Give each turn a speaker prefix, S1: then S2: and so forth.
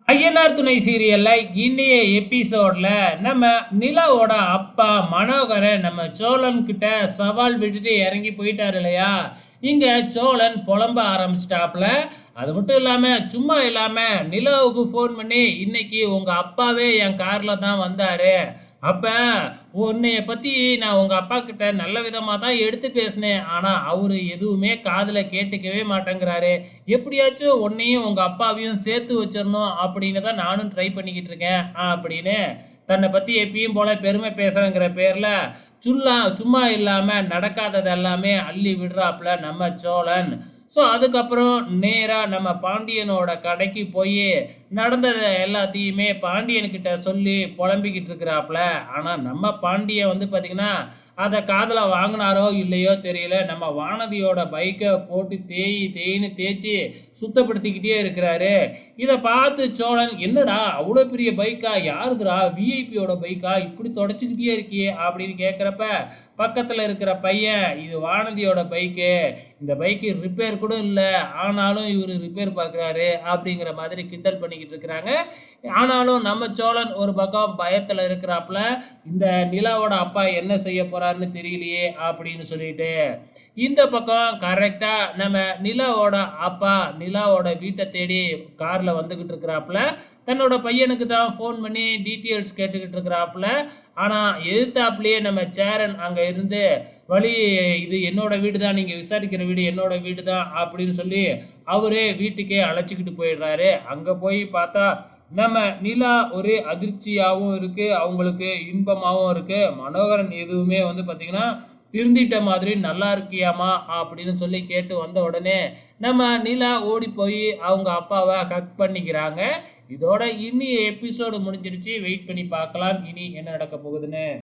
S1: ஐயனார் துணை சீரியல்ல இன்னைய எபிசோட்ல நம்ம நிலாவோட அப்பா மனோகரன் நம்ம சோழன் கிட்ட சவால் விட்டுட்டு இறங்கி போயிட்டாரு இல்லையா? இங்க சோழன் புலம்ப ஆரம்பிச்சிட்டாப்ல. அது மட்டும் இல்லாம சும்மா இல்லாம நிலாவுக்கு ஃபோன் பண்ணி இன்னைக்கு உங்க அப்பாவே என் கார்ல தான் வந்தாரு. அப்ப உன்னைய பத்தி நான் உங்க அப்பா கிட்ட நல்ல விதமா தான் எடுத்து பேசினேன். ஆனா அவரு எதுவுமே காதுல கேட்டுக்கவே மாட்டேங்கிறாரு. எப்படியாச்சும் உன்னையும் உங்க அப்பாவையும் சேர்த்து வச்சிரணும் அப்படின்னு தான் நானும் ட்ரை பண்ணிக்கிட்டு இருக்கேன் அப்படின்னு தன்னை பத்தி எப்பயும் போல பெருமை பேசுறேங்கிற பேர்ல சும்மா இல்லாம நடக்காதது எல்லாமே அள்ளி விடுறாப்புல நம்ம சோழன். ஸோ அதுக்கப்புறம் நேரா நம்ம பாண்டியனோட கடைக்கு போய் நடந்தத எல்லாத்தையுமே பாண்டியன்கிட்ட சொல்லி புலம்பிக்கிட்டு இருக்கிறாப்புல. ஆனா நம்ம பாண்டியன் வந்து பார்த்தீங்கன்னா, அத காதுல வாங்குனாரோ இல்லையோ தெரியல. நம்ம வானதியோட பைக்க போட்டு தேய் தேய்ன்னு தேய்ச்சு சுத்தப்படுத்திக்கிட்டே இருக்கிறாரு. இத பார்த்து சோழன், "என்னடா அவ்வளோ பெரிய பைக்கா? யாருதுடா? விஐபியோட பைக்கா? இப்படி தொடச்சுக்கிட்டே இருக்கியே?" அப்படின்னு கேட்கிறப்ப, பக்கத்துல இருக்கிற பையன், "இது வானதியோட பைக்கு. இந்த பைக்கு ரிப்பேர் கூட இல்ல. ஆனாலும் இவரு ரிப்பேர் பார்க்குறாரு." அப்படிங்கிற மாதிரி கிண்டல் பண்ணிக்கிட்டு இருக்கிறாங்க. ஆனாலும் நம்ம சோழன் ஒரு பக்கம் பயத்துல இருக்கிறாப்புல. இந்த நிலாவோட அப்பா என்ன செய்ய போறாருன்னு தெரியலையே அப்படின்னு சொல்லிட்டு. இந்த பக்கம் கரெக்ட்டா நம்ம நிலாவோட அப்பா நிலாவோட வீட்ட தேடி கார்ல வந்துகிட்டு இருக்கிறாப்புல. தன்னோட பையனுக்கு தான் ஃபோன் பண்ணி டீட்டெயில்ஸ் கேட்டுக்கிட்டு இருக்கிறாப்புல. ஆனா எதிர்த்தாப்புலயே நம்ம சேரன் அங்க இருந்து, "வழி இது என்னோட வீடு தான். நீங்க விசாரிக்கிற வீடு என்னோட வீடு தான்." அப்படின்னு சொல்லி அவரே வீட்டுக்கே அழைச்சுக்கிட்டு போயிடுறாரு. அங்க போய் பார்த்தா நம்ம நிலா ஒரே அதிர்ச்சியாவும் இருக்கு. அவங்களுக்கு இன்பமாவும் இருக்கு. மனோகரன் எதுவுமே வந்து பார்த்தீங்கன்னா, திருந்திட்ட மாதிரி, "நல்லா இருக்கியாம்மா?" அப்படின்னு சொல்லி கேட்டு வந்த உடனே, நம்ம நிலா ஓடி போய் அவங்க அப்பாவ ஹக் பண்ணிக்கிறாங்க. இதோட இன்னிய எபிசோடு முடிஞ்சிருச்சு. வெயிட் பண்ணி பார்க்கலாம். இனி என்ன நடக்க போகுதுன்னு.